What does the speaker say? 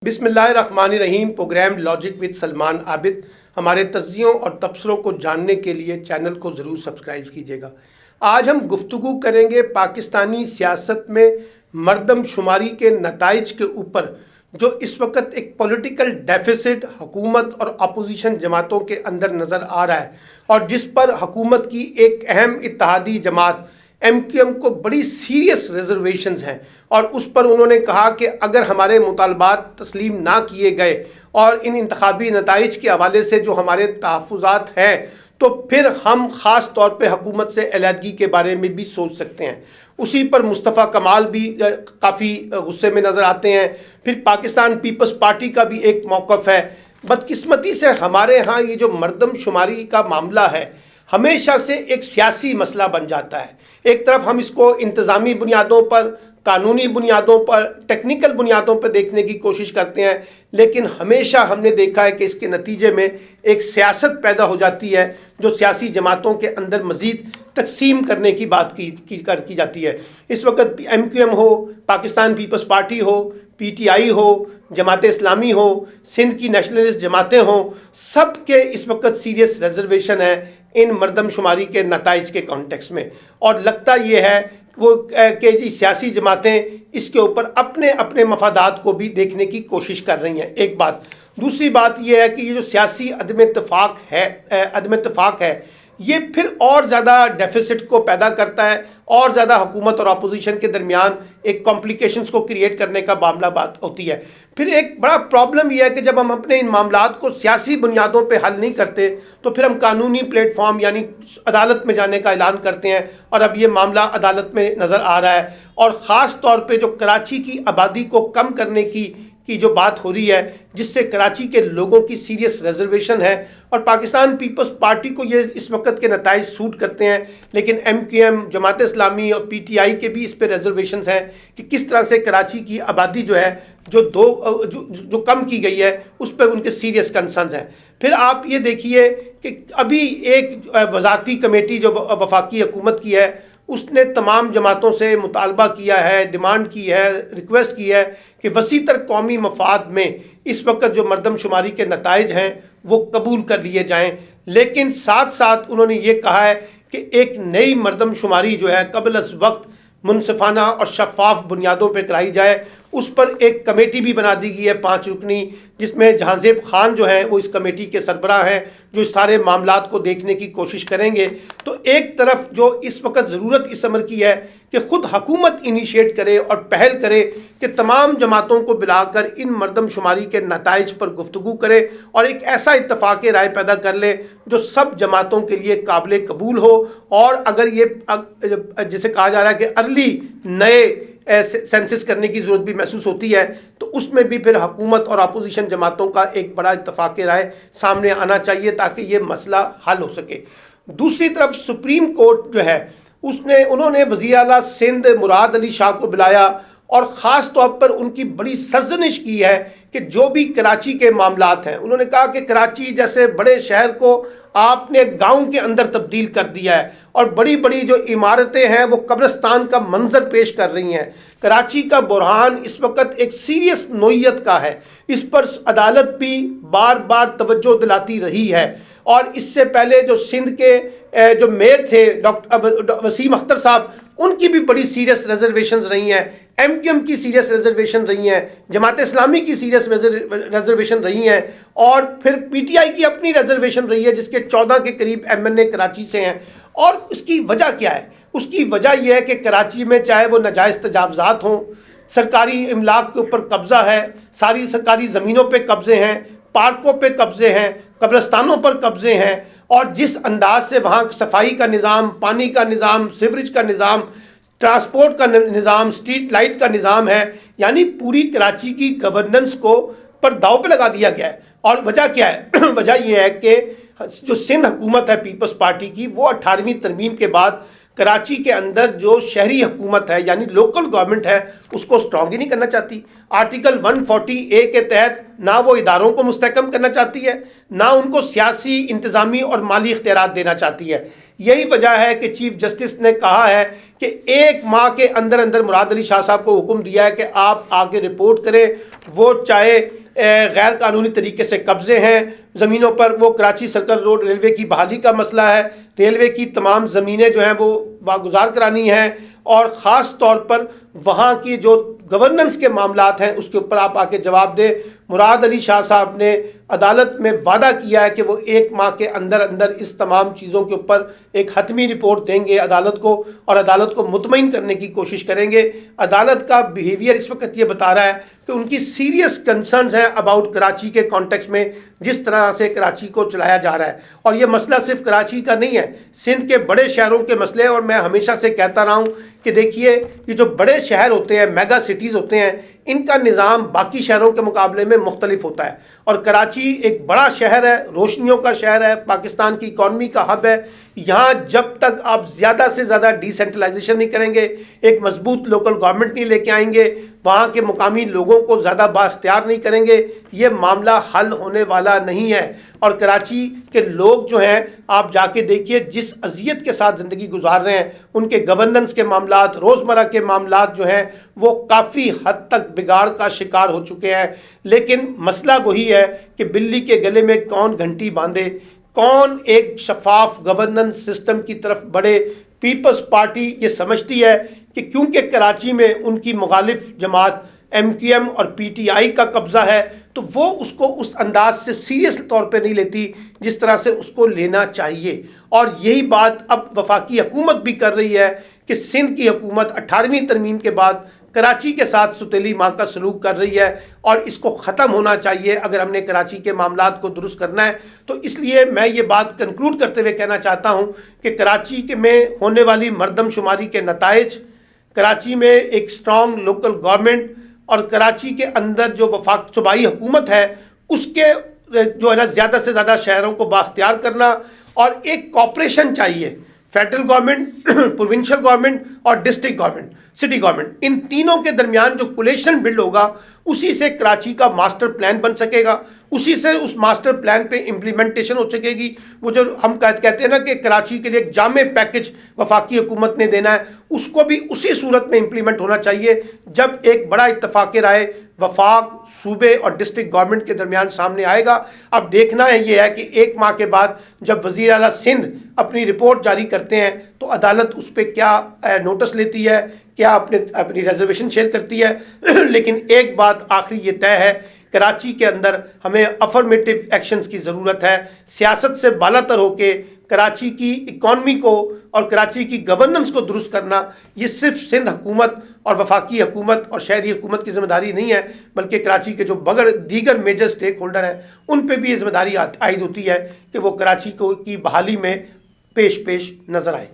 بسم اللہ الرحمن الرحیم۔ پروگرام لاجک وتھ سلمان عابد۔ ہمارے تجزیوں اور تبصروں کو جاننے کے لیے چینل کو ضرور سبسکرائب کیجیے گا۔ آج ہم گفتگو کریں گے پاکستانی سیاست میں مردم شماری کے نتائج کے اوپر، جو اس وقت ایک پولیٹیکل ڈیفیسٹ حکومت اور اپوزیشن جماعتوں کے اندر نظر آ رہا ہے، اور جس پر حکومت کی ایک اہم اتحادی جماعت MQM کو بڑی سیریس ریزرویشنز ہیں، اور اس پر انہوں نے کہا کہ اگر ہمارے مطالبات تسلیم نہ کیے گئے اور ان انتخابی نتائج کے حوالے سے جو ہمارے تحفظات ہیں، تو پھر ہم خاص طور پہ حکومت سے علیحدگی کے بارے میں بھی سوچ سکتے ہیں۔ اسی پر مصطفیٰ کمال بھی کافی غصے میں نظر آتے ہیں۔ پھر پاکستان پیپلز پارٹی کا بھی ایک موقف ہے۔ بدقسمتی سے ہمارے ہاں یہ جو مردم شماری کا معاملہ ہے، ہمیشہ سے ایک سیاسی مسئلہ بن جاتا ہے۔ ایک طرف ہم اس کو انتظامی بنیادوں پر، قانونی بنیادوں پر، ٹیکنیکل بنیادوں پر دیکھنے کی کوشش کرتے ہیں، لیکن ہمیشہ ہم نے دیکھا ہے کہ اس کے نتیجے میں ایک سیاست پیدا ہو جاتی ہے، جو سیاسی جماعتوں کے اندر مزید تقسیم کرنے کی بات کی جاتی ہے۔ اس وقت MQM ہو، پاکستان پیپلز پارٹی ہو، PTI ہو، جماعت اسلامی ہو، سندھ کی نیشنلسٹ جماعتیں ہوں، سب کے اس وقت سیریس ریزرویشن ہے ان مردم شماری کے نتائج کے کانٹیکس میں، اور لگتا یہ ہے کہ جی سیاسی جماعتیں اس کے اوپر اپنے مفادات کو بھی دیکھنے کی کوشش کر رہی ہیں۔ ایک بات۔ دوسری بات یہ ہے کہ یہ جو سیاسی عدم اتفاق ہے یہ پھر اور زیادہ ڈیفیسٹ کو پیدا کرتا ہے، اور زیادہ حکومت اور اپوزیشن کے درمیان ایک کمپلیکیشنز کو کریٹ کرنے کا معاملہ بات ہوتی ہے۔ پھر ایک بڑا پرابلم یہ ہے کہ جب ہم اپنے ان معاملات کو سیاسی بنیادوں پہ حل نہیں کرتے، تو پھر ہم قانونی پلیٹ فارم یعنی عدالت میں جانے کا اعلان کرتے ہیں، اور اب یہ معاملہ عدالت میں نظر آ رہا ہے۔ اور خاص طور پہ جو کراچی کی آبادی کو کم کرنے کی جو بات ہو رہی ہے، جس سے کراچی کے لوگوں کی سیریس ریزرویشن ہے، اور پاکستان پیپلز پارٹی کو یہ اس وقت کے نتائج سوٹ کرتے ہیں، لیکن MQM، جماعت اسلامی اور PTI کے بھی اس پہ ریزرویشنز ہیں کہ کس طرح سے کراچی کی آبادی جو ہے جو کم کی گئی ہے، اس پہ ان کے سیریس کنسرنز ہیں۔ پھر آپ یہ دیکھیے کہ ابھی ایک وزارتی کمیٹی جو وفاقی حکومت کی ہے، اس نے تمام جماعتوں سے مطالبہ کیا ہے، ڈیمانڈ کی ہے، ریکویسٹ کی ہے کہ وسیع تر قومی مفاد میں اس وقت جو مردم شماری کے نتائج ہیں وہ قبول کر لیے جائیں، لیکن ساتھ ساتھ انہوں نے یہ کہا ہے کہ ایک نئی مردم شماری جو ہے قبل از وقت منصفانہ اور شفاف بنیادوں پہ کرائی جائے۔ اس پر ایک کمیٹی بھی بنا دی گئی ہے 5 رکنی، جس میں جہانزیب خان جو ہیں وہ اس کمیٹی کے سربراہ ہیں، جو اس سارے معاملات کو دیکھنے کی کوشش کریں گے۔ تو ایک طرف جو اس وقت ضرورت اس امر کی ہے کہ خود حکومت انیشیٹ کرے اور پہل کرے کہ تمام جماعتوں کو بلا کر ان مردم شماری کے نتائج پر گفتگو کرے، اور ایک ایسا اتفاق رائے پیدا کر لے جو سب جماعتوں کے لیے قابل قبول ہو۔ اور اگر یہ جسے کہا جا رہا ہے کہ ارلی نئے سینسس کرنے کی ضرورت بھی محسوس ہوتی ہے، تو اس میں بھی پھر حکومت اور اپوزیشن جماعتوں کا ایک بڑا اتفاق رائے سامنے آنا چاہیے تاکہ یہ مسئلہ حل ہو سکے۔ دوسری طرف سپریم کورٹ جو ہے انہوں نے وزیر اعلیٰ سندھ مراد علی شاہ کو بلایا، اور خاص طور پر ان کی بڑی سرزنش کی ہے کہ جو بھی کراچی کے معاملات ہیں، انہوں نے کہا کہ کراچی جیسے بڑے شہر کو آپ نے گاؤں کے اندر تبدیل کر دیا ہے، اور بڑی بڑی جو عمارتیں ہیں وہ قبرستان کا منظر پیش کر رہی ہیں۔ کراچی کا بحران اس وقت ایک سیریس نوعیت کا ہے، اس پر عدالت بھی بار بار توجہ دلاتی رہی ہے، اور اس سے پہلے جو سندھ کے جو میئر تھے ڈاکٹر وسیم اختر صاحب، ان کی بھی بڑی سیریس ریزرویشنز رہی ہیں، MQM کی سیریس ریزرویشن رہی ہیں، جماعت اسلامی کی سیریس ریزرویشن رہی ہیں، اور پھر PTI کی اپنی ریزرویشن رہی ہے، جس کے 14 کے قریب MNA کراچی سے ہیں۔ اور اس کی وجہ کیا ہے؟ اس کی وجہ یہ ہے کہ کراچی میں چاہے وہ ناجائز تجاوزات ہوں، سرکاری املاک کے اوپر قبضہ ہے، ساری سرکاری زمینوں پہ قبضے ہیں، پارکوں پہ قبضے ہیں، قبرستانوں پر قبضے ہیں، اور جس انداز سے وہاں صفائی کا نظام، پانی کا نظام، سیوریج کا نظام، ٹرانسپورٹ کا نظام، اسٹریٹ لائٹ کا نظام ہے، یعنی پوری کراچی کی گورننس کو پر داؤ پہ لگا دیا گیا ہے۔ اور وجہ کیا ہے؟ وجہ یہ ہے کہ جو سندھ حکومت ہے پیپلز پارٹی کی، وہ 18ویں ترمیم کے بعد کراچی کے اندر جو شہری حکومت ہے یعنی لوکل گورنمنٹ ہے، اس کو سٹرونگ ہی نہیں کرنا چاہتی۔ آرٹیکل 140A کے تحت نہ وہ اداروں کو مستحکم کرنا چاہتی ہے، نہ ان کو سیاسی، انتظامی اور مالی اختیارات دینا چاہتی ہے۔ یہی وجہ ہے کہ چیف جسٹس نے کہا ہے کہ 1 ماہ کے اندر اندر مراد علی شاہ صاحب کو حکم دیا ہے کہ آپ آگے رپورٹ کریں، وہ چاہے غیر قانونی طریقے سے قبضے ہیں زمینوں پر، وہ کراچی سرکل روڈ ریلوے کی بحالی کا مسئلہ ہے، ریلوے کی تمام زمینیں جو ہیں وہ واگزار کرانی ہیں، اور خاص طور پر وہاں کی جو گورننس کے معاملات ہیں اس کے اوپر آپ آ کے جواب دیں۔ مراد علی شاہ صاحب نے عدالت میں وعدہ کیا ہے کہ وہ 1 ماہ کے اندر اندر اس تمام چیزوں کے اوپر ایک حتمی رپورٹ دیں گے عدالت کو، اور عدالت کو مطمئن کرنے کی کوشش کریں گے۔ عدالت کا بیہیویئر اس وقت یہ بتا رہا ہے کہ ان کی سیریس کنسرنز ہیں اباؤٹ کراچی کے کانٹیکس میں، جس طرح سے کراچی کو چلایا جا رہا ہے۔ اور یہ مسئلہ صرف کراچی کا نہیں ہے، سندھ کے بڑے شہروں کے مسئلے، اور میں ہمیشہ سے کہتا رہا ہوں کہ دیکھیے یہ جو بڑے شہر ہوتے ہیں، میگا سٹیز ہوتے ہیں، ان کا نظام باقی شہروں کے مقابلے میں مختلف ہوتا ہے، اور کراچی ایک بڑا شہر ہے، روشنیوں کا شہر ہے، پاکستان کی اکانومی کا ہب ہے۔ یہاں جب تک آپ زیادہ سے زیادہ ڈی سینٹرلائزیشن نہیں کریں گے، ایک مضبوط لوکل گورنمنٹ نہیں لے کے آئیں گے، وہاں کے مقامی لوگوں کو زیادہ بااختیار نہیں کریں گے، یہ معاملہ حل ہونے والا نہیں ہے۔ اور کراچی کے لوگ جو ہیں، آپ جا کے دیکھیے جس اذیت کے ساتھ زندگی گزار رہے ہیں، ان کے گورننس کے معاملات، روزمرہ کے معاملات جو ہیں وہ کافی حد تک بگاڑ کا شکار ہو چکے ہیں۔ لیکن مسئلہ وہی ہے کہ بلی کے گلے میں کون گھنٹی باندھے، کون ایک شفاف گورننس سسٹم کی طرف بڑھے۔ پیپلز پارٹی یہ سمجھتی ہے کہ کیونکہ کراچی میں ان کی مخالف جماعت MQM اور PTI کا قبضہ ہے، تو وہ اس کو اس انداز سے سیریس طور پہ نہیں لیتی جس طرح سے اس کو لینا چاہیے۔ اور یہی بات اب وفاقی حکومت بھی کر رہی ہے کہ سندھ کی حکومت 18ویں ترمیم کے بعد کراچی کے ساتھ ستیلی ماں کا سلوک کر رہی ہے، اور اس کو ختم ہونا چاہیے اگر ہم نے کراچی کے معاملات کو درست کرنا ہے۔ تو اس لیے میں یہ بات کنکلوڈ کرتے ہوئے کہنا چاہتا ہوں کہ کراچی میں ہونے والی مردم شماری کے نتائج، کراچی میں ایک سٹرانگ لوکل گورنمنٹ، اور کراچی کے اندر جو وفاق صوبائی حکومت ہے اس کے جو ہے نا زیادہ سے زیادہ شہروں کو بااختیار کرنا، اور ایک کوآپریشن چاہیے فیڈرل گورنمنٹ، پروونشل گورنمنٹ اور ڈسٹرکٹ گورنمنٹ، سٹی گورنمنٹ، ان تینوں کے درمیان جو کولیشن بلڈ ہوگا اسی سے کراچی کا ماسٹر پلان بن سکے گا، اسی سے اس ماسٹر پلان پہ امپلیمنٹیشن ہو سکے گی۔ وہ جو ہم کہتے ہیں نا کہ کراچی کے لیے ایک جامع پیکج وفاقی حکومت نے دینا ہے، اس کو بھی اسی صورت میں امپلیمنٹ ہونا چاہیے جب ایک بڑا اتفاق رائے وفاق، صوبے اور ڈسٹرکٹ گورنمنٹ کے درمیان سامنے آئے گا۔ اب دیکھنا ہے یہ ہے کہ 1 ماہ کے بعد جب وزیر اعلیٰ سندھ اپنی رپورٹ جاری کرتے ہیں تو عدالت اس پہ کیا نوٹس لیتی ہے، کیا اپنی ریزرویشن شیئر کرتی ہے۔ لیکن ایک بات آخری یہ طے ہے، کراچی کے اندر ہمیں افرمیٹو ایکشنز کی ضرورت ہے۔ سیاست سے بالا تر ہو کے کراچی کی اکانومی کو اور کراچی کی گورننس کو درست کرنا، یہ صرف سندھ حکومت اور وفاقی حکومت اور شہری حکومت کی ذمہ داری نہیں ہے، بلکہ کراچی کے جو دیگر میجر سٹیک ہولڈر ہیں ان پہ بھی یہ ذمہ داری عائد ہوتی ہے کہ وہ کراچی کی بحالی میں پیش نظر آئے۔